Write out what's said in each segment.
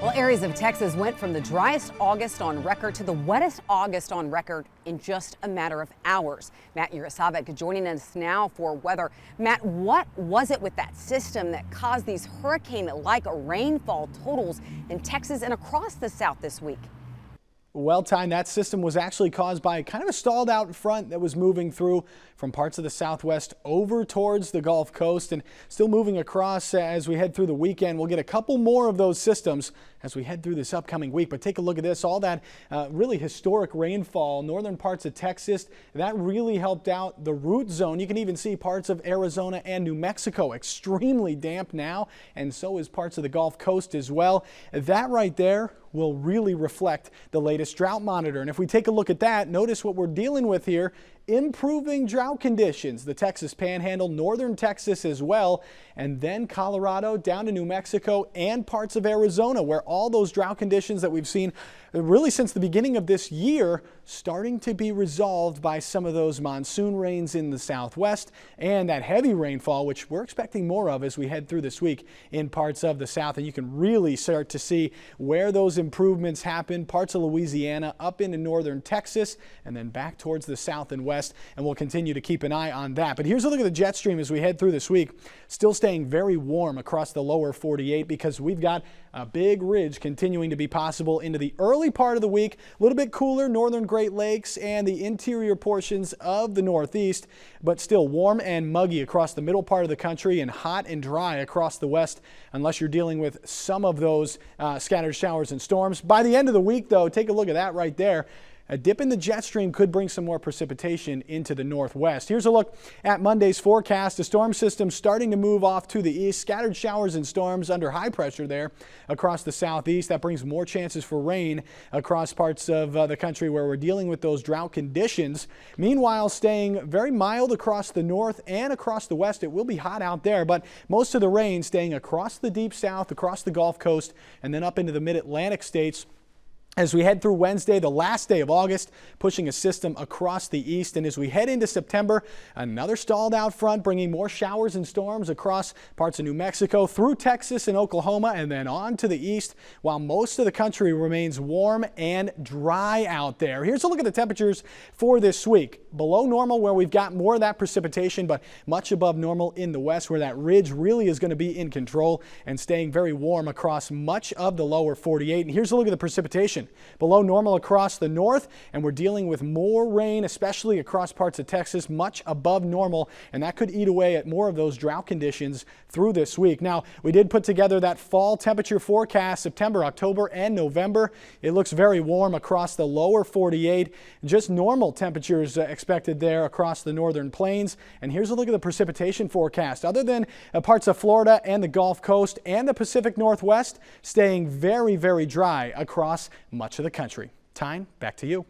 Well, areas of Texas went from the driest August on record to the wettest August on record in just a matter of hours. Matt Yurosavec joining us now for weather. Matt, what was it with that system that caused these hurricane-like rainfall totals in Texas and across the South this week? Well, Ty, that system was actually caused by kind of a stalled out front that was moving through from parts of the Southwest over towards the Gulf Coast and still moving across as we head through the weekend. We'll get a couple more of those systems as we head through this upcoming week. But take a look at this, all that really historic rainfall, northern parts of Texas, that really helped out the root zone. You can even see parts of Arizona and New Mexico extremely damp now, and so is parts of the Gulf Coast as well. That right there will really reflect the latest drought monitor. And if we take a look at that, notice what we're dealing with here. Improving drought conditions, the Texas Panhandle, northern Texas as well, and then Colorado down to New Mexico and parts of Arizona, where all those drought conditions that we've seen really since the beginning of this year starting to be resolved by some of those monsoon rains in the Southwest and that heavy rainfall, which we're expecting more of as we head through this week in parts of the South. And you can really start to see where those improvements happen, parts of Louisiana up into northern Texas and then back towards the South and West. And we'll continue to keep an eye on that. But here's a look at the jet stream as we head through this week. Still staying very warm across the lower 48 because we've got a big ridge continuing to be possible into the early part of the week. A little bit cooler northern Great Lakes and the interior portions of the Northeast, but still warm and muggy across the middle part of the country and hot and dry across the west unless you're dealing with some of those scattered showers and storms. By the end of the week, though, take a look at that right there. A dip in the jet stream could bring some more precipitation into the northwest. Here's a look at Monday's forecast. The storm system starting to move off to the east. Scattered showers and storms under high pressure there across the southeast. That brings more chances for rain across parts of the country where we're dealing with those drought conditions. Meanwhile, staying very mild across the north and across the west. It will be hot out there, but most of the rain staying across the deep south, across the Gulf Coast, and then up into the mid-Atlantic states. As we head through Wednesday, the last day of August, pushing a system across the east. And as we head into September, another stalled out front bringing more showers and storms across parts of New Mexico, through Texas and Oklahoma, and then on to the east, while most of the country remains warm and dry out there. Here's a look at the temperatures for this week. Below normal where we've got more of that precipitation, but much above normal in the west where that ridge really is going to be in control and staying very warm across much of the lower 48. And here's a look at the precipitation. Below normal across the north, and we're dealing with more rain, especially across parts of Texas, much above normal, and that could eat away at more of those drought conditions through this week. Now, we did put together that fall temperature forecast, September, October, and November. It looks very warm across the lower 48. Just normal temperatures expected there across the northern plains. And here's a look at the precipitation forecast. Other than parts of Florida and the Gulf Coast and the Pacific Northwest, staying very, very dry across much of the country. Tyne, back to you.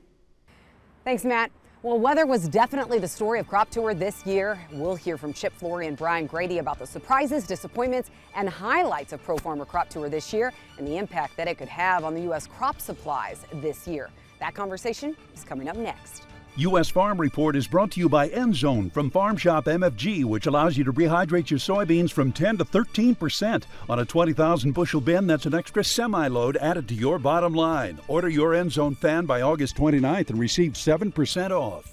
Thanks, Matt. Well, weather was definitely the story of Crop Tour this year. We'll hear from Chip Flory and Brian Grady about the surprises, disappointments, and highlights of Pro Farmer Crop Tour this year and the impact that it could have on the U.S. crop supplies this year. That conversation is coming up next. U.S. Farm Report is brought to you by Endzone from Farm Shop MFG, which allows you to rehydrate your soybeans from 10 to 13%. On a 20,000 bushel bin, that's an extra semi-load added to your bottom line. Order your Endzone fan by August 29th and receive 7% off.